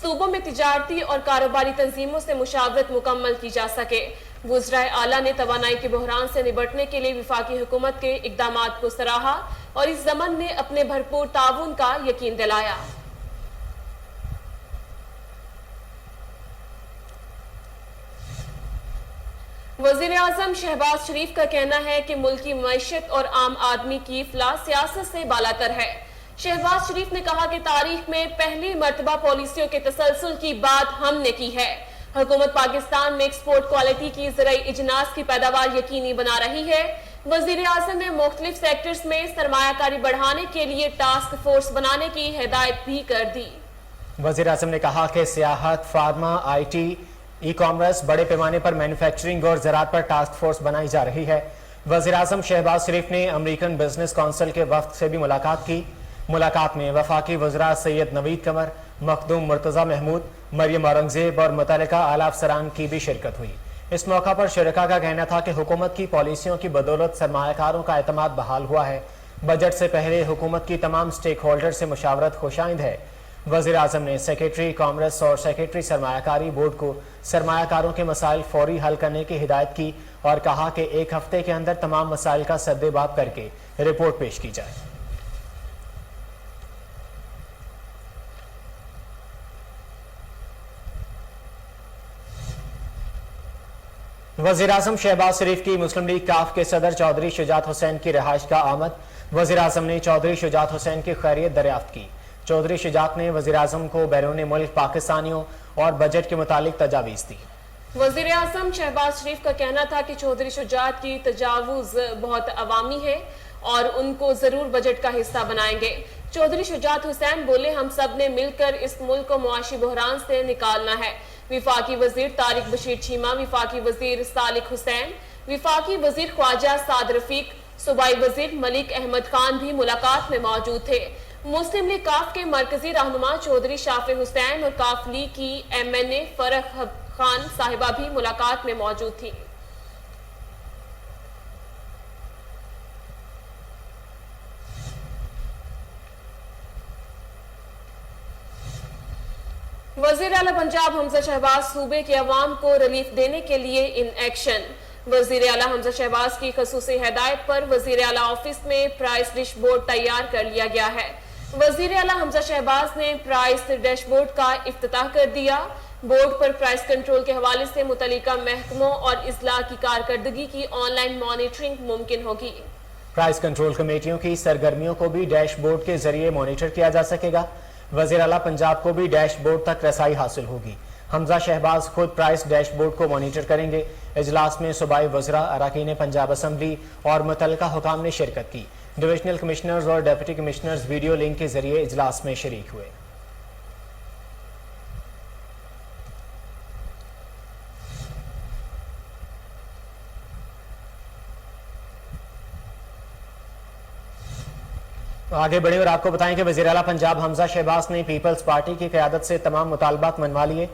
صوبوں میں تجارتی اور کاروباری تنظیموں سے مشاورت مکمل کی جا سکے۔ وزرائے اعلیٰ نے توانائی کے بحران سے نبٹنے کے لیے وفاقی حکومت کے اقدامات کو سراہا اور اس ضمن میں اپنے بھرپور تعاون کا یقین دلایا۔ وزیر اعظم شہباز شریف کا کہنا ہے کہ ملک کی معیشت اور عام آدمی کی فلاح سیاست سے بالاتر ہے۔ شہباز شریف نے کہا کہ تاریخ میں پہلی مرتبہ پالیسیوں کے تسلسل کی بات ہم نے کی ہے۔ حکومت پاکستان میں ایکسپورٹ کوالٹی کی زرعی اجناس کی پیداوار یقینی بنا رہی ہے۔ وزیر اعظم نے مختلف سیکٹرز میں سرمایہ کاری بڑھانے کے لیے ٹاسک فورس بنانے کی ہدایت بھی کر دی۔ وزیر اعظم نے کہا کہ سیاحت، pharma, I T, e commerce, بڑے پیمانے پر مینوفیکچرنگ اور زراعت پر ٹاسک فورس بنائی جا رہی ہے۔ وزیر اعظم شہباز شریف نے امریکن بزنس کونسل کے وفد سے بھی ملاقات کی۔ ملاقات میں وفاقی وزراء سید نوید قمر، مخدوم مرتضی محمود، مریم اورنگزیب اور متعلقہ اعلیٰ افسران کی بھی شرکت ہوئی۔ اس موقع پر شرکاء کا کہنا تھا کہ حکومت کی پالیسیوں کی بدولت سرمایہ کاروں کا اعتماد بحال ہوا ہے۔ بجٹ سے پہلے حکومت کی تمام سٹیک ہولڈر سے مشاورت خوشائند ہے۔ وزیر اعظم نے سیکریٹری کامرس اور سیکریٹری سرمایہ کاری بورڈ کو سرمایہ کاروں کے مسائل فوری حل کرنے کی ہدایت کی اور کہا کہ ایک ہفتے کے اندر تمام مسائل کا سد باب کر کے رپورٹ پیش کی جائے۔ وزیر اعظم شہباز شریف کی مسلم لیگ کاف کے صدر چودھری شجاعت حسین کی رہائش کا آمد۔ وزیر اعظم نے چودھری شجاعت حسین کی خیریت دریافت کی۔ چودھری شجاعت نے وزیر اعظم کو بیرون ملک پاکستانیوں اور بجٹ کے متعلق تجاویز دی۔ وزیر اعظم شہباز شریف کا کہنا تھا کہ چودھری شجاعت کی تجاوز بہت عوامی ہے اور ان کو ضرور بجٹ کا حصہ بنائیں گے۔ چودھری شجاعت حسین بولے، ہم سب نے مل کر اس ملک کو معاشی بحران سے نکالنا ہے۔ وفاقی وزیر طارق بشیر چیمہ، وفاقی وزیر صالح حسین، وفاقی وزیر خواجہ سعد رفیق، صوبائی وزیر ملک احمد خان بھی ملاقات میں موجود تھے۔ مسلم لیگ کاف کے مرکزی رہنما چودھری شافع حسین اور کاف لیگ کی ایم این اے فرح خان صاحبہ بھی ملاقات میں موجود تھی۔ وزیر اعلیٰ پنجاب حمزہ شہباز صوبے کے عوام کو ریلیف دینے کے لیے ان ایکشن۔ وزیر اعلیٰ حمزہ شہباز کی خصوصی ہدایت پر وزیر اعلیٰ آفس میں پرائس ڈیش بورڈ تیار کر لیا گیا ہے۔ وزیر اعلیٰ حمزہ شہباز نے پرائس ڈیش بورڈ کا افتتاح کر دیا۔ بورڈ پر پرائس کنٹرول کے حوالے سے متعلقہ محکموں اور اضلاع کی کارکردگی کی آن لائن مانیٹرنگ ممکن ہوگی۔ پرائس کنٹرول کمیٹیوں کی سرگرمیوں کو بھی ڈیش بورڈ کے ذریعے مانیٹر کیا جا سکے گا۔ وزیر اعلیٰ پنجاب کو بھی ڈیش بورڈ تک رسائی حاصل ہوگی۔ حمزہ شہباز خود پرائس ڈیش بورڈ کو مانیٹر کریں گے۔ اجلاس میں صوبائی وزراء، اراکین پنجاب اسمبلی اور متعلقہ حکام نے شرکت کی۔ ڈویژنل کمشنرز اور ڈپٹی کمشنرز ویڈیو لنک کے ذریعے اجلاس میں شریک ہوئے۔ آگے بڑھیں اور آپ کو بتائیں کہ وزیر اعلیٰ پنجاب حمزہ شہباز نے پیپلز پارٹی کی قیادت سے تمام مطالبات منوا لیے۔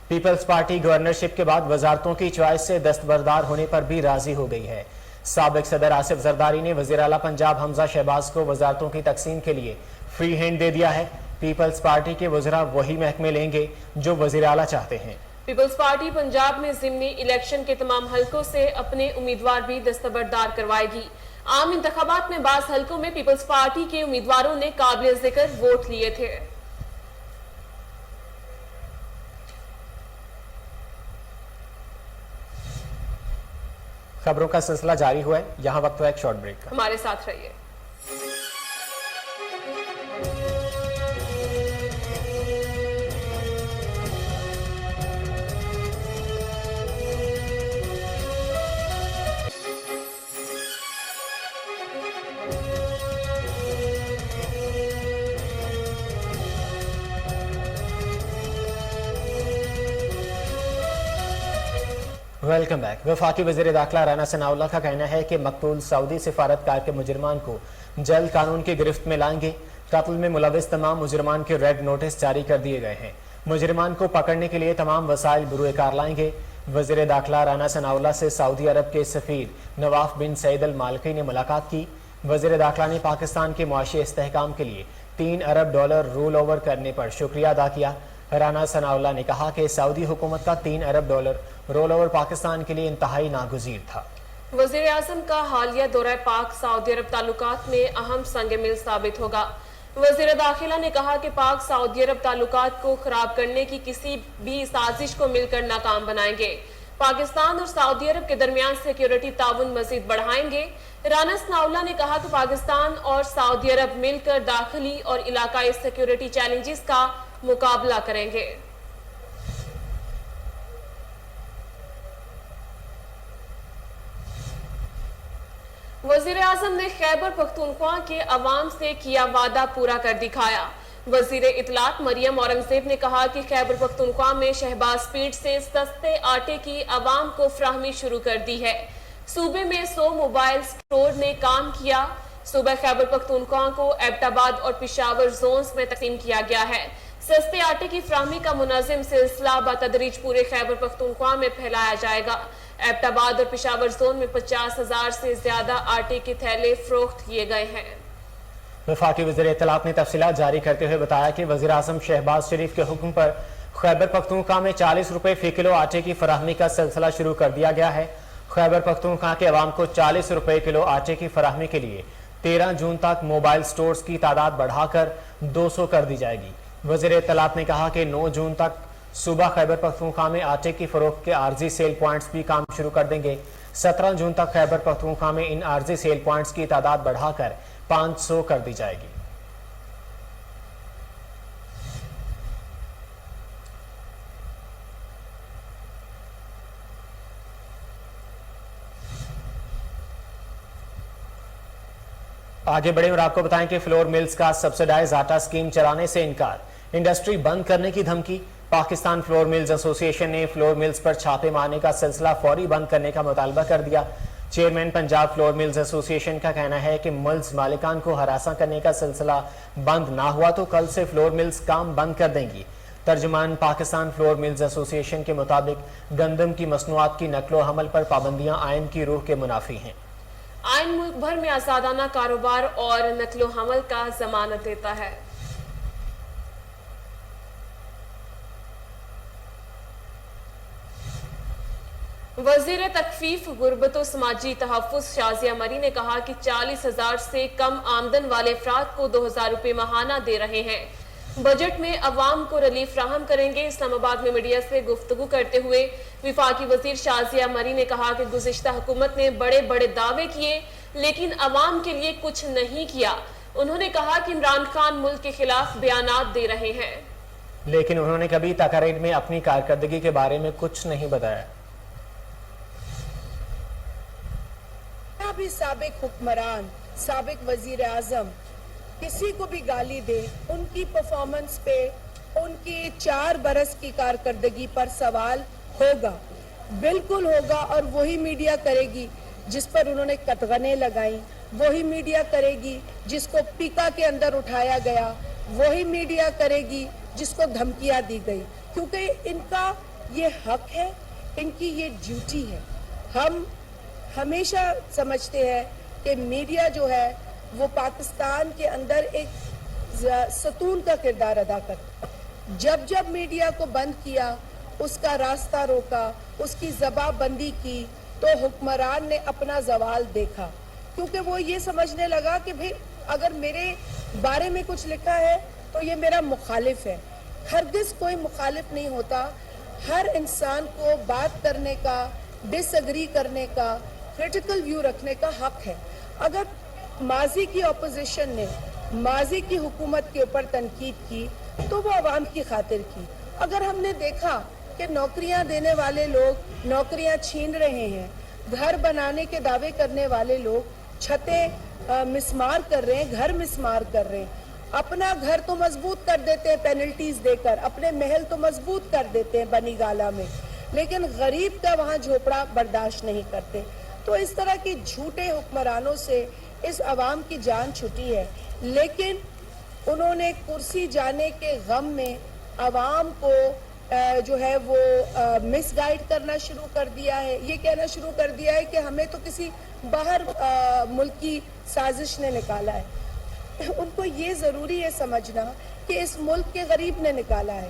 پیپلز پارٹی گورنرشپ کے بعد وزارتوں کی چوائس سے دستبردار ہونے پر بھی راضی ہو گئی ہے۔ سابق صدر آصف زرداری نے وزیر اعلیٰ پنجاب حمزہ شہباز کو وزارتوں کی تقسیم کے لیے فری ہینڈ دے دیا ہے۔ پیپلز پارٹی کے وزراء وہی محکمے لیں گے جو وزیر اعلیٰ چاہتے ہیں۔ پیپلز پارٹی پنجاب میں ضمنی الیکشن کے تمام حلقوں سے اپنے امیدوار بھی دستبردار کروائے گی۔ عام انتخابات میں بعض حلقوں میں پیپلز پارٹی کے امیدواروں نے قابل ذکر ووٹ لیے تھے۔ خبروں کا سلسلہ جاری ہوا ہے، یہاں وقت ہوا ایک شارٹ بریک کا۔ ہمارے ساتھ رہیے۔ Welcome back. وفاقی وزیر داخلہ رانا ثناء اللہ کا کہنا ہے کہ مقتول سعودی سفارتکار کے مجرمان کو جلد قانون کی گرفت میں لائیں گے۔ قتل میں ملوث تمام مجرمان کے ریڈ نوٹس جاری کر دیے گئے ہیں۔ مجرمان کو پکڑنے کے لیے تمام وسائل بروئے کار لائیں گے۔ وزیر داخلہ رانا ثناء اللہ سے سعودی عرب کے سفیر نواف بن سعید المالکی نے ملاقات کی۔ وزیر داخلہ نے پاکستان کے معاشی استحکام کے لیے $3 ارب رول اوور کرنے پر شکریہ ادا کیا۔ رانا ثناءاللہ نے کہا کہ سعودی حکومت کا $3 ارب رول اوور پاکستان کے لیے انتہائی ناگزیر تھا۔ وزیر اعظم کا حالیہ دورہ پاک سعودی عرب تعلقات میں اہم سنگ میل ثابت ہوگا۔ وزیر داخلہ نے کہا کہ پاک سعودی عرب تعلقات کو خراب کرنے کی کسی بھی سازش کو مل کر ناکام بنائیں گے۔ پاکستان اور سعودی عرب کے درمیان سیکیورٹی تعاون مزید بڑھائیں گے۔ رانا ثناءاللہ نے کہا کہ پاکستان اور سعودی عرب مل کر داخلی اور علاقائی سیکیورٹی چیلنجز کا مقابلہ کریں گے۔ وزیر اعظم نے خیبر پختونخوا کے عوام سے کیا وعدہ پورا کر دکھایا۔ وزیر اطلاعات مریم اورنگزیب نے کہا کہ خیبر پختونخوا میں شہباز فیڈ سے سستے آٹے کی عوام کو فراہمی شروع کر دی ہے۔ صوبے میں 100 موبائل سٹور نے کام کیا۔ صوبہ خیبر پختونخوا کو ایبٹ آباد اور پشاور زونز میں تقسیم کیا گیا ہے۔ سستے آٹے کی فراہمی کا منظم سلسلہ بتدریج پورے خیبر پختونخوا میں پھیلایا جائے گا۔ ایبٹ آباد اور پشاور زون میں 50,000 سے زیادہ آٹے کے تھیلے فروخت کیے گئے ہیں۔ وفاقی وزیر اطلاعات نے تفصیلات جاری کرتے ہوئے بتایا کہ وزیر اعظم شہباز شریف کے حکم پر خیبر پختونخوا میں 40 روپے فی کلو آٹے کی فراہمی کا سلسلہ شروع کر دیا گیا ہے۔ خیبر پختونخوا کے عوام کو 40 روپے کلو آٹے کی فراہمی کے لیے 13 جون تک موبائل سٹورز کی تعداد بڑھا کر 200 کر دی جائے گی۔ وزیر اطلاعات نے کہا کہ 9 جون تک صوبہ خیبر پختونخوا میں آٹے کی فروخت کے عارضی سیل پوائنٹس بھی کام شروع کر دیں گے۔ 17 جون تک خیبر پختونخوا میں ان عارضی سیل پوائنٹس کی تعداد بڑھا کر 500 کر دی جائے گی۔ آگے بڑھیں اور آپ کو بتائیں کہ فلور ملز کا سبسڈائز آٹا سکیم چلانے سے انکار، انڈسٹری بند کرنے کی دھمکی۔ پاکستان فلور ملز ایسوسی ایشن نے فلور ملز پر چھاپے مارنے کا سلسلہ فوری بند کرنے کا مطالبہ کر دیا۔ چیئرمین پنجاب فلور ملز ایسوسی ایشن کا کہنا ہے کہ ملز مالکان کو ہراساں کرنے کا سلسلہ بند نہ ہوا تو کل سے فلور ملز کام بند کر دیں گی۔ ترجمان پاکستان فلور ملز ایسوسی ایشن کے مطابق گندم کی مصنوعات کی نقل و حمل پر پابندیاں آئین کی روح کے منافی ہیں۔ آئین ملک بھر میں آزادانہ کاروبار اور نقل و حمل کا ضمانت دیتا ہے۔ وزیر تخفیف غربت و سماجی تحفظ شازیہ مری نے کہا کہ 40,000 سے کم آمدن والے افراد کو 2,000 روپے ماہانہ دے رہے ہیں۔ بجٹ میں عوام کو ریلیف فراہم کریں گے۔ اسلام آباد میں میڈیا سے گفتگو کرتے ہوئے وفاقی وزیر شازیہ مری نے کہا کہ گزشتہ حکومت نے بڑے بڑے دعوے کیے لیکن عوام کے لیے کچھ نہیں کیا۔ انہوں نے کہا کہ عمران خان ملک کے خلاف بیانات دے رہے ہیں، لیکن انہوں نے کبھی تقاریر میں اپنی کارکردگی کے بارے میں کچھ نہیں بتایا۔ بھی سابق حکمران، سابق وزیر اعظم کسی کو بھی گالی دے، ان کی پرفارمنس پہ، ان کی 4 برس کی کارکردگی پر سوال ہوگا، بالکل ہوگا۔ اور وہی میڈیا کرے گی جس پر انہوں نے قطغنیں لگائیں، وہی میڈیا کرے گی جس کو پیکا کے اندر اٹھایا گیا، وہی میڈیا کرے گی جس کو دھمکیاں دی گئی، کیونکہ ان کا یہ حق ہے، ان کی یہ ڈیوٹی ہے۔ ہم ہمیشہ سمجھتے ہیں کہ میڈیا جو ہے وہ پاکستان کے اندر ایک ستون کا کردار ادا کرتا ہے۔ جب میڈیا کو بند کیا، اس کا راستہ روکا، اس کی زبان بندی کی، تو حکمران نے اپنا زوال دیکھا، کیونکہ وہ یہ سمجھنے لگا کہ بھئی اگر میرے بارے میں کچھ لکھا ہے تو یہ میرا مخالف ہے۔ ہرگز کوئی مخالف نہیں ہوتا۔ ہر انسان کو بات کرنے کا، ڈس ایگری کرنے کا، کریٹیکل ویو رکھنے کا حق ہے۔ اگر ماضی کی اپوزیشن نے ماضی کی حکومت کے اوپر تنقید کی تو وہ عوام کی خاطر کی۔ اگر ہم نے دیکھا کہ نوکریاں دینے والے لوگ نوکریاں چھین رہے ہیں، گھر بنانے کے دعوے کرنے والے لوگ چھتیں مسمار کر رہے ہیں، گھر مسمار کر رہے ہیں، اپنا گھر تو مضبوط کر دیتے ہیں پینلٹیز دے کر، اپنے محل تو مضبوط کر دیتے ہیں بنی گالا میں، لیکن غریب کا وہاں جھوپڑا برداشت نہیں کرتے۔ تو اس طرح کی جھوٹے حکمرانوں سے اس عوام کی جان چھٹی ہے، لیکن انہوں نے کرسی جانے کے غم میں عوام کو جو ہے وہ مس گائیڈ کرنا شروع کر دیا ہے، یہ کہنا شروع کر دیا ہے کہ ہمیں تو کسی باہر ملکی سازش نے نکالا ہے۔ ان کو یہ ضروری ہے سمجھنا کہ اس ملک کے غریب نے نکالا ہے،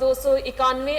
291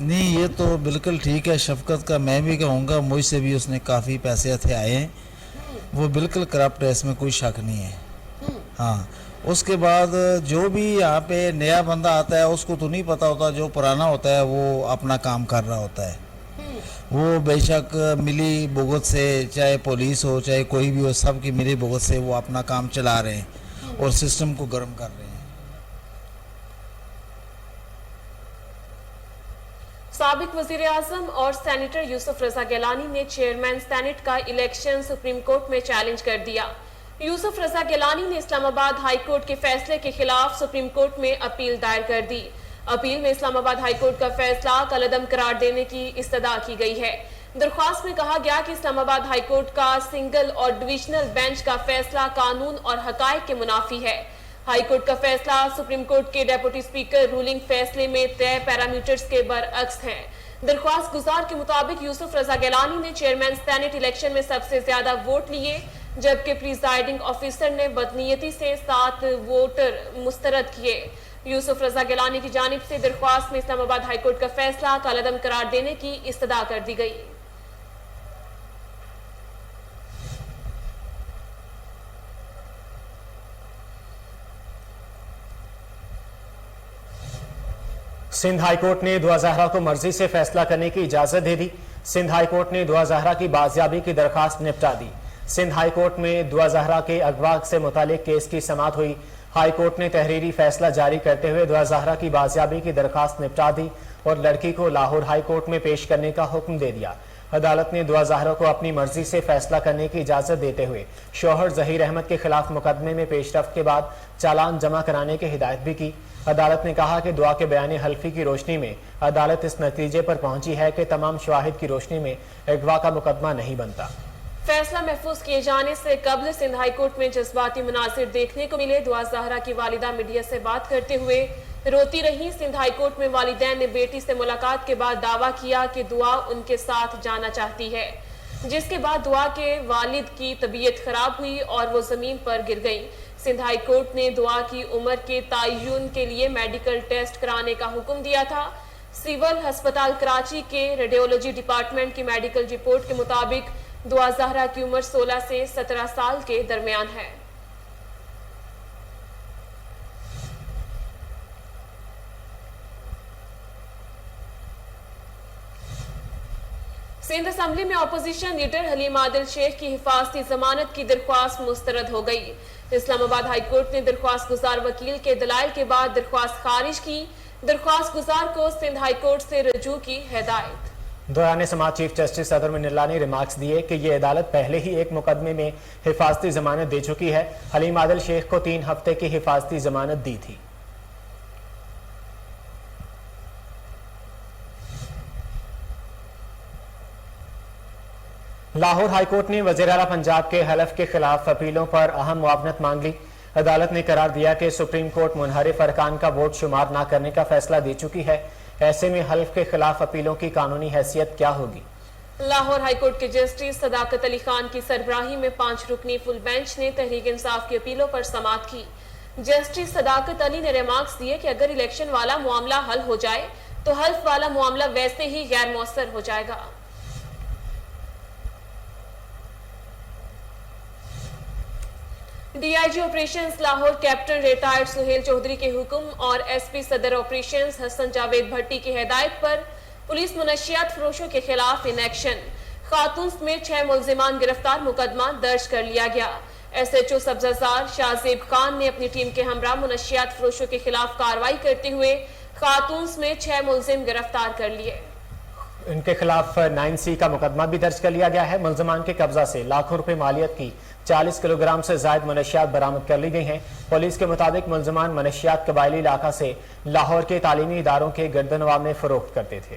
نہیں یہ تو بالکل ٹھیک ہے. شفقت کا میں بھی کہوں گا, مجھ سے بھی اس نے کافی پیسے ہتھے آئے ہیں. وہ بالکل کرپٹ ہے, اس میں کوئی شک نہیں ہے. ہاں, اس کے بعد جو بھی یہاں پہ نیا بندہ آتا ہے اس کو تو نہیں پتہ ہوتا, جو پرانا ہوتا ہے وہ اپنا کام کر رہا ہوتا ہے. وہ بے شک ملی بھگت سے, چاہے پولیس ہو چاہے کوئی بھی ہو, سب کی ملی بھگت سے وہ اپنا کام چلا رہے ہیں اور سسٹم کو گرم کر رہے ہیں. سابق وزیر اعظم اور سینیٹر یوسف رضا گیلانی نے چیئرمین سینٹ کا الیکشن سپریم کورٹ میں چیلنج کر دیا. یوسف رضا گیلانی نے اسلام آباد ہائی کورٹ کے فیصلے کے خلاف سپریم کورٹ میں اپیل دائر کر دی. اپیل میں اسلام آباد ہائی کورٹ کا فیصلہ کالعدم قرار دینے کی استدعا کی گئی ہے. درخواست میں کہا گیا کہ اسلام آباد ہائی کورٹ کا سنگل اور ڈویژنل بینچ کا فیصلہ قانون اور حقائق کے منافی ہے. ہائی کورٹ کا فیصلہ سپریم کورٹ کے ڈیپوٹی سپیکر رولنگ فیصلے میں طے پیرامیٹرز کے برعکس ہیں. درخواست گزار کے مطابق یوسف رضا گیلانی نے چیئرمین سینٹ الیکشن میں سب سے زیادہ ووٹ لیے, جبکہ پریزائڈنگ آفیسر نے بدنیتی سے 7 ووٹر مسترد کیے. یوسف رضا گیلانی کی جانب سے درخواست میں اسلام آباد ہائی کورٹ کا فیصلہ کالعدم قرار دینے کی استدعا کر دی گئی. سندھ ہائی کورٹ نے دعا زہرا کو مرضی سے فیصلہ کرنے کی اجازت دے دی. سندھ ہائی کورٹ نے دعا زہرا کی بازیابی کی درخواست نپٹا دی. سندھ ہائی کورٹ میں دعا زہرا کے اغوا سے متعلق کیس کی سماعت ہوئی. ہائی کورٹ نے تحریری فیصلہ جاری کرتے ہوئے دعا زہرا کی بازیابی کی درخواست نپٹا دی اور لڑکی کو لاہور ہائی کورٹ میں پیش کرنے کا حکم دے دیا. عدالت نے دعا زہرا کو اپنی مرضی سے فیصلہ کرنے کی اجازت دیتے ہوئے شوہر ظہیر احمد کے خلاف مقدمے میں پیش رفت کے بعد چالان جمع کرانے کی ہدایت بھی کی. عدالت نے کہا کہ دعا کے بیان حلفی کی روشنی میں عدالت اس نتیجے پر پہنچی ہے کہ تمام شواہد کی روشنی میں اغوا کا مقدمہ نہیں بنتا. فیصلہ محفوظ کیے جانے سے قبل سندھ ہائی کورٹ میں جذباتی مناظر دیکھنے کو ملے. دعا زہرا کی والدہ میڈیا سے بات کرتے ہوئے روتی رہی. سندھ ہائی کورٹ میں والدین نے بیٹی سے ملاقات کے بعد دعویٰ کیا کہ دعا ان کے ساتھ جانا چاہتی ہے, جس کے بعد دعا کے والد کی طبیعت خراب ہوئی اور وہ زمین پر گر گئی. سندھ ہائی کورٹ نے دعا کی عمر کے تعین کے لیے میڈیکل ٹیسٹ کرانے کا حکم دیا تھا. سول ہسپتال کراچی کے ریڈیولوجی ڈپارٹمنٹ کی میڈیکل رپورٹ کے مطابق دعا زہرا کی عمر 16 سے 17 سال کے درمیان ہے. سندھ اسمبلی میں اپوزیشن لیڈر حلیم عادل شیخ کی حفاظتی ضمانت کی درخواست مسترد ہو گئی. اسلام آباد ہائی کورٹ نے درخواست گزار وکیل کے دلائل کے بعد درخواست خارج کی. درخواست گزار کو سندھ ہائی کورٹ سے رجوع کی ہدایت. دوران سماعت چیف جسٹس صدر من اللہ نے ریمارکس دیے کہ یہ عدالت پہلے ہی ایک مقدمے میں حفاظتی ضمانت دے چکی ہے. حلیم عادل شیخ کو 3 ہفتے کی حفاظتی ضمانت دی تھی. لاہور ہائی کورٹ نے وزیر اعلیٰ پنجاب کے حلف کے خلاف اپیلوں پر اہم معاونت مانگ لی. عدالت نے قرار دیا کہ سپریم کورٹ منحرف ارکان کا ووٹ شمار نہ کرنے کا فیصلہ دے چکی ہے. ایسے میں حلف کے خلاف اپیلوں کی قانونی حیثیت کیا ہوگی؟ لاہور ہائی کورٹ کے جسٹس صداقت علی خان کی سربراہی میں 5 رکنی فل بینچ نے تحریک انصاف کی اپیلوں پر سماعت کی. جسٹس صداقت علی نے ریمارکس دیے کہ اگر الیکشن والا معاملہ حل ہو جائے تو حلف والا معاملہ ویسے ہی غیر مؤثر ہو جائے گا. D I G operations Lahore captain retired Sohail Chaudhry کے حکم اور ایس پی صدر آپریشنز حسن جاوید بھٹی کی ہدایت پر پولیس منشیات فروشوں کے خلاف ان ایکشن. خاتون سمیت 6 ملزمان گرفتار, مقدمہ درج کر لیا گیا. ایس ایچ او سبززار شاہ زیب خان نے اپنی ٹیم کے ہمراہ منشیات فروشوں کے خلاف کارروائی کرتے ہوئے خاتون سمیت 6 ملزم گرفتار کر لیے. ان کے خلاف 9C کا مقدمہ بھی درج کر لیا گیا ہے. ملزمان کے قبضہ سے لاکھوں روپے مالیت کی 40 کلو گرام سے زائد منشیات برآمد کر لی گئی ہیں. پولیس کے مطابق ملزمان منشیات قبائلی علاقہ سے لاہور کے تعلیمی اداروں کے گردنواں میں فروخت کرتے تھے.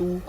2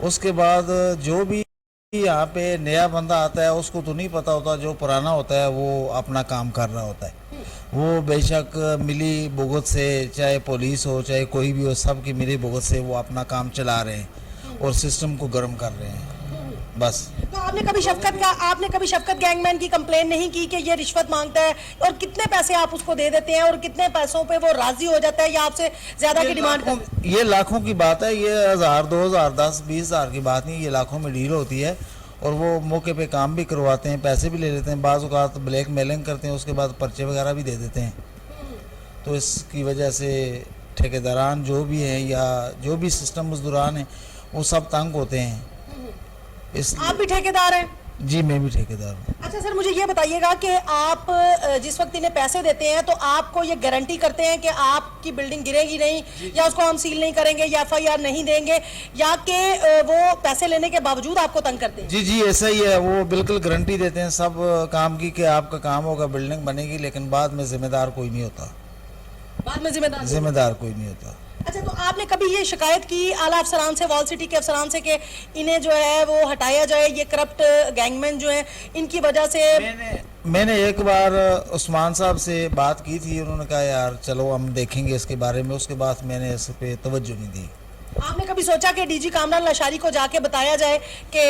اس کے بعد جو بھی یہاں پہ نیا بندہ آتا ہے اس کو تو نہیں پتہ ہوتا، جو پرانا ہوتا ہے وہ اپنا کام کر رہا ہوتا ہے، وہ بے شک ملی بھگت سے، چاہے پولیس ہو چاہے کوئی بھی ہو، سب کی ملی بھگت سے وہ اپنا کام چلا رہے ہیں اور سسٹم کو گرم کر رہے ہیں بس۔ تو آپ نے کبھی شفقت گینگ مین کی کمپلین نہیں کی کہ یہ رشوت مانگتا ہے، اور کتنے پیسے آپ اس کو دے دیتے ہیں اور کتنے پیسوں پہ وہ راضی ہو جاتا ہے یا آپ سے زیادہ کی ڈیمانڈ کرتا ہے؟ یہ لاکھوں کی بات ہے، یہ 1000 2000 10 20,000 کی بات نہیں، یہ لاکھوں میں ڈیل ہوتی ہے، اور وہ موقع پہ کام بھی کرواتے ہیں، پیسے بھی لے لیتے ہیں، بعض اوقات بلیک میلنگ کرتے ہیں، اس کے بعد پرچے وغیرہ بھی دے دیتے ہیں۔ تو اس کی وجہ سے ٹھیکیداران جو بھی ہیں یا جو بھی سسٹم مزدوران ہیں وہ سب تنگ ہوتے ہیں۔ آپ بھی ٹھیکیدار ہیں؟ جی میں بھی ٹھیکیدار ہوں۔ اچھا سر، مجھے یہ بتائیے گا کہ آپ جس وقت انہیں پیسے دیتے ہیں تو آپ کو یہ گارنٹی کرتے ہیں کہ آپ کی بلڈنگ گرے گی نہیں، یا اس کو ہم سیل نہیں کریں گے یا FIR نہیں دیں گے، یا کہ وہ پیسے لینے کے باوجود آپ کو تنگ کرتے ہیں؟ جی ایسا ہی ہے، وہ بالکل گارنٹی دیتے ہیں سب کام کی کہ آپ کا کام ہوگا، بلڈنگ بنے گی، لیکن بعد میں ذمہ دار کوئی نہیں ہوتا، بعد میں ذمہ دار کوئی نہیں ہوتا۔ اچھا، تو آپ نے کبھی یہ شکایت کی اعلیٰ افسران سے، وال سٹی کے افسران سے، کہ انہیں جو ہے وہ ہٹایا جائے، یہ کرپٹ گینگ مین جو ہیں ان کی وجہ سے؟ میں نے ایک بار عثمان صاحب سے بات کی تھی، انہوں نے کہا یار چلو ہم دیکھیں گے اس کے بارے میں، اس کے بعد میں نے اس پہ توجہ نہیں دی۔ آپ نے کبھی سوچا کہ DG کامران لاشاری کو جا کے بتایا جائے کہ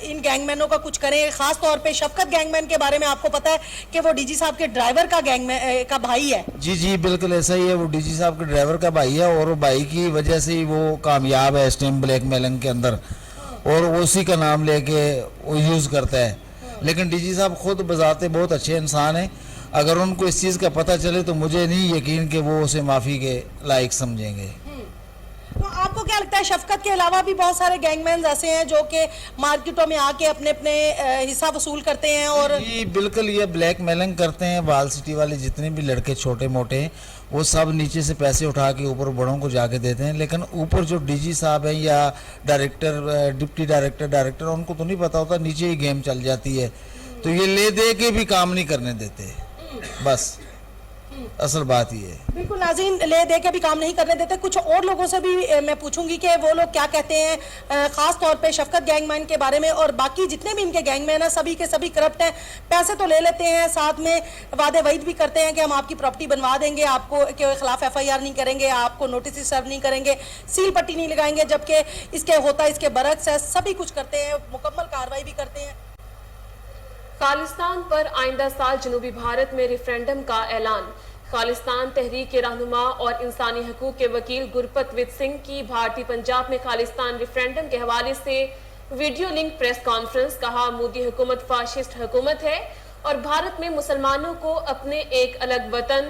ان گینگ مینوں کا کچھ کریں؟ خاص طور پہ شفقت گینگ مین کے بارے میں آپ کو پتا ہے کہ وہ DG صاحب کے ڈرائیور کا کا بھائی ہے۔ جی بالکل ایسا ہی ہے، وہ DG صاحب کے ڈرائیور کا بھائی ہے، اور بھائی کی وجہ سے ہی وہ کامیاب ہے اس ٹائم بلیک میلنگ کے اندر، اور اسی کا نام لے کے وہ یوز کرتا ہے۔ لیکن DG صاحب خود بذات بہت اچھے انسان ہیں، اگر ان کو اس چیز کا پتہ چلے تو مجھے نہیں یقین کہ وہ اسے معافی کے لائق سمجھیں گے۔ تو آپ کو کیا لگتا ہے شفقت کے علاوہ بھی بہت سارے گینگ مینز ایسے ہیں جو کہ مارکیٹوں میں آ کے اپنے حصہ وصول کرتے ہیں؟ اور جی بالکل، یہ بلیک میلنگ کرتے ہیں، وال سٹی والے جتنے بھی لڑکے چھوٹے موٹے ہیں وہ سب نیچے سے پیسے اٹھا کے اوپر بڑوں کو جا کے دیتے ہیں، لیکن اوپر جو DG صاحب ہیں یا ڈائریکٹر، ڈپٹی ڈائریکٹر ان کو تو نہیں پتا ہوتا، نیچے ہی گیم چل جاتی ہے، تو یہ لے دے کے بھی کام نہیں کرنے دیتے، بس اصل بات یہ ہے۔ بالکل ناظرین، لے دے کے بھی کام نہیں کرنے دیتے۔ کچھ اور لوگوں سے بھی میں پوچھوں گی کہ وہ لوگ کیا کہتے ہیں، خاص طور پہ شفقت گینگ مین کے بارے میں، اور باقی جتنے بھی ان کے گینگ مین ہیں سبھی کے سبھی کرپٹ ہیں، پیسے تو لے لیتے ہیں، ساتھ میں وعدے وعید بھی کرتے ہیں کہ ہم آپ کی پراپرٹی بنوا دیں گے، آپ کو کے خلاف FIR نہیں کریں گے، آپ کو نوٹس سرو نہیں کریں گے، سیل پٹی نہیں لگائیں گے، جبکہ اس کے ہوتا اس کے برعکس ہے، سبھی کچھ کرتے ہیں، مکمل کارروائی بھی کرتے ہیں۔ خالستان پر آئندہ سال جنوبی بھارت میں ریفرینڈم کا اعلان۔ خالستان تحریک کے رہنما اور انسانی حقوق کے وکیل گرپت وت سنگھ کی بھارتی پنجاب میں خالستان ریفرینڈم کے حوالے سے ویڈیو لنک پریس کانفرنس۔ کہا مودی حکومت فاشسٹ حکومت ہے اور بھارت میں مسلمانوں کو اپنے ایک الگ وطن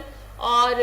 اور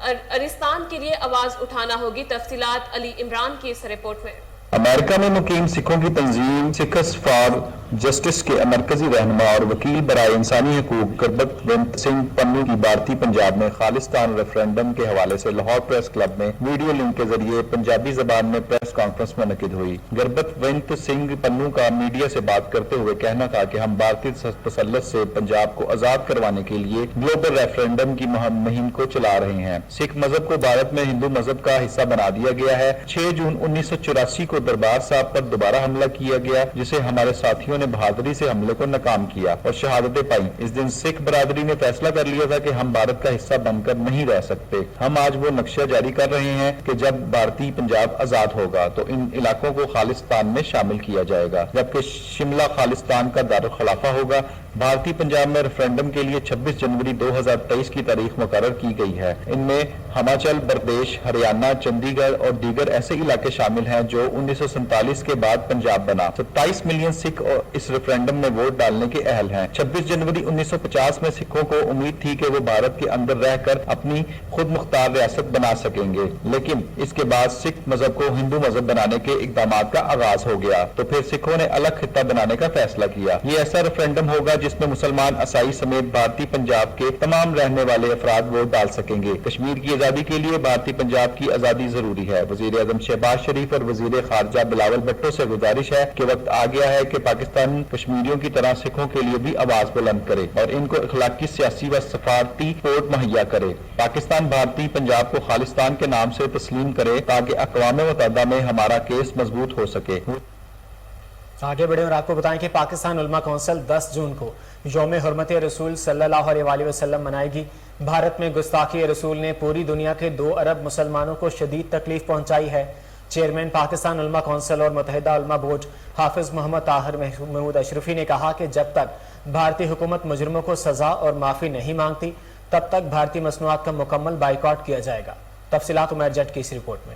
ارستان کے لیے آواز اٹھانا ہوگی۔ تفصیلات علی عمران کی اس رپورٹ میں۔ امریکہ میں مقیم سکھوں کی تنظیم سکھس فار جسٹس کے مرکزی رہنما اور وکیل برائے انسانی حقوق گربت ونت سنگھ پنو کی بھارتی پنجاب میں خالستان ریفرینڈم کے حوالے سے لاہور پریس کلب میں ویڈیو لنک کے ذریعے پنجابی زبان میں پریس کانفرنس منعقد ہوئی۔ گربت ونت سنگھ پنو کا میڈیا سے بات کرتے ہوئے کہنا تھا کہ ہم بھارتی تسلط سے پنجاب کو آزاد کروانے کے لیے گلوبل ریفرینڈم کی مہم کو چلا رہے ہیں۔ سکھ مذہب کو بھارت میں ہندو مذہب کا حصہ بنا دیا گیا ہے۔ 6 جون 1984 کو دربار صاحب پر دوبارہ حملہ کیا گیا، جسے ہمارے ساتھیوں نے بہادری سے حملے کو ناکام کیا اور شہادتیں پائیں۔ اس دن سکھ برادری نے فیصلہ کر لیا تھا کہ ہم بھارت کا حصہ بن کر نہیں رہ سکتے۔ ہم آج وہ نقشہ جاری کر رہے ہیں کہ جب بھارتی پنجاب آزاد ہوگا تو ان علاقوں کو خالستان میں شامل کیا جائے گا، جبکہ شملہ خالستان کا دارالخلافہ ہوگا۔ بھارتی پنجاب میں ریفرینڈم کے لیے 26 جنوری 2023 کی تاریخ مقرر کی گئی ہے۔ ان میں ہماچل پردیش، ہریانہ، چندی گڑھ اور دیگر ایسے علاقے شامل ہیں جو 1947 کے بعد پنجاب بنا۔ 27 ملین سکھ اس ریفرینڈم میں ووٹ ڈالنے کے اہل ہیں۔ 26 جنوری 1950 میں سکھوں کو امید تھی کہ وہ بھارت کے اندر رہ کر اپنی خود مختار ریاست بنا سکیں گے، لیکن اس کے بعد سکھ مذہب کو ہندو مذہب بنانے کے اقدامات کا آغاز ہو گیا، تو پھر سکھوں نے الگ خطہ بنانے کا فیصلہ کیا۔ یہ ایسا ریفرینڈم ہوگا جس میں مسلمان عیسائی سمیت بھارتی پنجاب کے تمام رہنے والے افراد ووٹ ڈال سکیں گے۔ کشمیر کی آزادی کے لیے بھارتی پنجاب کی آزادی ضروری ہے۔ وزیر اعظم شہباز شریف اور وزیر خارجہ بلاول بھٹو سے گزارش ہے کہ وقت آ گیا ہے کہ پاکستان کشمیریوں کی طرح سکھوں کے لیے بھی آواز بلند کرے اور ان کو اخلاقی، سیاسی و سفارتی سپورٹ مہیا کرے۔ پاکستان بھارتی پنجاب کو خالصتان کے نام سے تسلیم کرے تاکہ اقوام متحدہ میں ہمارا کیس مضبوط ہو سکے۔ آگے بڑھیں اور آپ کو بتائیں کہ پاکستان علماء کونسل 10 جون کو یوم حرمت رسول صلی اللہ علیہ وآلہ وسلم منائے گی۔ بھارت میں گستاخی رسول نے پوری دنیا کے 2 ارب مسلمانوں کو شدید تکلیف پہنچائی ہے۔ چیئرمین پاکستان علماء کونسل اور متحدہ علماء بورڈ حافظ محمد طاہر محمود اشرفی نے کہا کہ جب تک بھارتی حکومت مجرموں کو سزا اور معافی نہیں مانگتی تب تک بھارتی مصنوعات کا مکمل بائیکاٹ کیا جائے گا۔ تفصیلات عمیر جٹ کی اس رپورٹ میں۔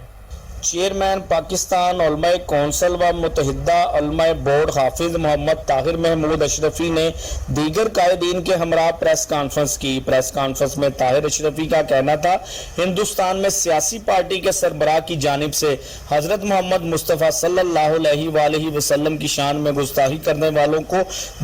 چیئرمین پاکستان علماء کونسل و متحدہ علماء بورڈ حافظ محمد طاہر محمود اشرفی نے دیگر قائدین کے ہمراہ پریس کانفرنس کی۔ پریس کانفرنس میں طاہر اشرفی کا کہنا تھا، ہندوستان میں سیاسی پارٹی کے سربراہ کی جانب سے حضرت محمد مصطفیٰ صلی اللہ علیہ وآلہ وسلم کی شان میں گستاخی کرنے والوں کو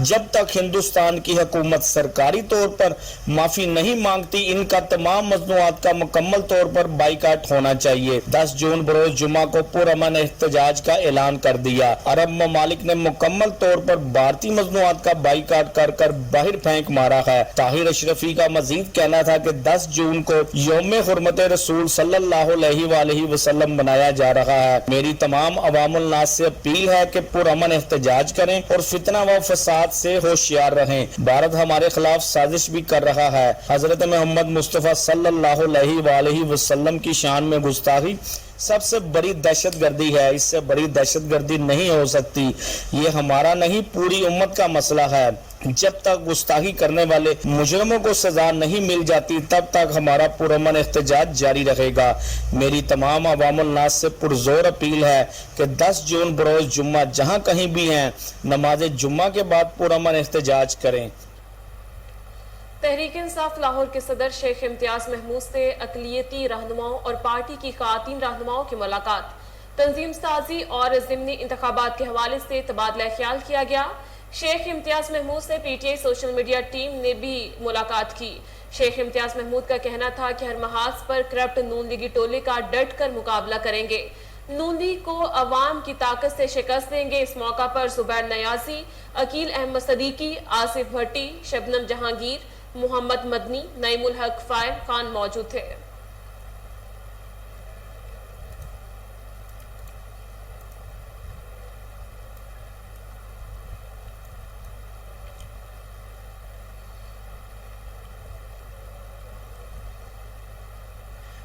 جب تک ہندوستان کی حکومت سرکاری طور پر معافی نہیں مانگتی ان کا تمام مصنوعات کا مکمل طور پر بائیکاٹ ہونا چاہیے۔ 10 جون بروز جمعہ کو پرامن احتجاج کا اعلان کر دیا۔ عرب ممالک نے مکمل طور پر بھارتی مصنوعات کا بائیکاٹ کر باہر پھینک مارا ہے۔ طاہر اشرفی کا مزید کہنا تھا کہ 10 جون کو یوم حرمت رسول صلی اللہ علیہ وآلہ وسلم منایا جا رہا ہے۔ میری تمام عوام الناس سے اپیل ہے کہ پرامن احتجاج کریں اور فتنہ و فساد سے ہوشیار رہیں۔ بھارت ہمارے خلاف سازش بھی کر رہا ہے۔ حضرت محمد مصطفیٰ صلی اللہ علیہ وآلہ وسلم کی شان میں گستاخی سب سے بڑی دہشت گردی ہے، اس سے بڑی دہشت گردی نہیں ہو سکتی۔ یہ ہمارا نہیں پوری امت کا مسئلہ ہے۔ جب تک گستاخی کرنے والے مجرموں کو سزا نہیں مل جاتی تب تک ہمارا پرامن احتجاج جاری رہے گا۔ میری تمام عوام الناس سے پرزور اپیل ہے کہ 10 جون بروز جمعہ جہاں کہیں بھی ہیں نماز جمعہ کے بعد پرامن احتجاج کریں۔ تحریک انصاف لاہور کے صدر شیخ امتیاز محمود سے اقلیتی رہنماؤں اور پارٹی کی خواتین رہنماؤں کی ملاقات، تنظیم سازی اور ضمنی انتخابات کے حوالے سے تبادلہ خیال کیا گیا۔ شیخ امتیاز محمود سے P T I social media team نے بھی ملاقات کی۔ شیخ امتیاز محمود کا کہنا تھا کہ ہر محاذ پر کرپٹ نون لیگی ٹولے کا ڈٹ کر مقابلہ کریں گے، نون لیگ کو عوام کی طاقت سے شکست دیں گے۔ اس موقع پر زبیر نیازی، عقیل احمد صدیقی، آصف بھٹی، شبنم جہانگیر، محمد مدنی، نعیم الحق فائر خان موجود تھے۔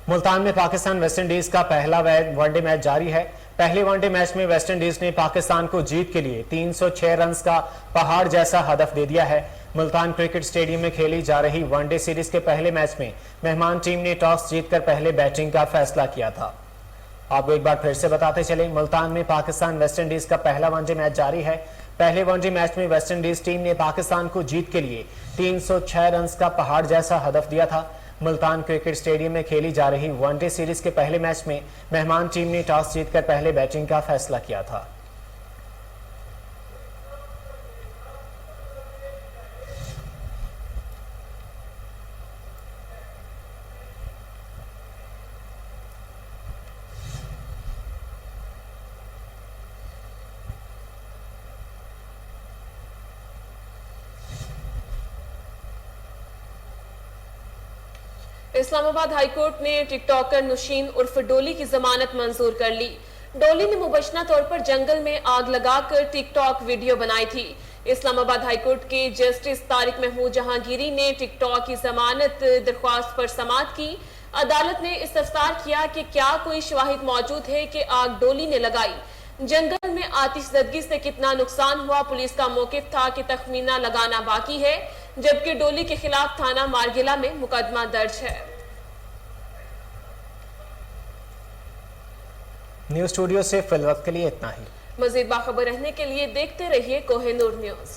ملتان میں پاکستان ویسٹ انڈیز کا پہلا ون ڈے میچ جاری ہے۔ پہلے ون ڈے میچ میں ویسٹ انڈیز نے پاکستان کو جیت کے لیے 306 رنز کا پہاڑ جیسا ہدف دے دیا ہے۔ ملتان کرکٹ سٹیڈیم میں کھیلی جا رہی ون ڈے سیریز کے پہلے میچ میں مہمان ٹیم نے ٹاس جیت کر پہلے بیٹنگ کا فیصلہ کیا تھا۔ آپ کو ایک بار پھر سے بتاتے چلیں، ملتان میں پاکستان ویسٹ انڈیز کا پہلا ون ڈے میچ جاری ہے۔ پہلے ون ڈے میچ میں ویسٹ انڈیز ٹیم نے پاکستان کو جیت کے لیے 306 رنز کا پہاڑ جیسا ہدف دیا تھا۔ ملتان کرکٹ سٹیڈیم میں کھیلی جا رہی ون ڈے سیریز کے پہلے میچ میں مہمان ٹیم نے ٹاس جیت کر پہلے بیٹنگ کا فیصلہ کیا تھا۔ اسلام آباد ہائی کورٹ نے ٹک ٹاکر نوشین عرف ڈولی کی ضمانت منظور کر لی۔ ڈولی نے مبینہ طور پر جنگل میں آگ لگا کر ٹک ٹاک ویڈیو بنائی تھی۔ اسلام آباد ہائی کورٹ کے جسٹس طارق محمود جہانگیری نے ٹک ٹاک کی ضمانت درخواست پر سماعت کی۔ عدالت نے استفسار کیا کہ کیا کوئی شواہد موجود ہے کہ آگ ڈولی نے لگائی، جنگل میں آتش زدگی سے کتنا نقصان ہوا۔ پولیس کا موقف تھا کہ تخمینہ لگانا باقی ہے، جبکہ ڈولی کے خلاف تھانہ مارگلہ میں مقدمہ درج ہے۔ نیوز اسٹوڈیو سے فی الوقت کے لیے اتنا ہی۔ مزید باخبر رہنے کے لیے دیکھتے رہیے کوہ نور نیوز۔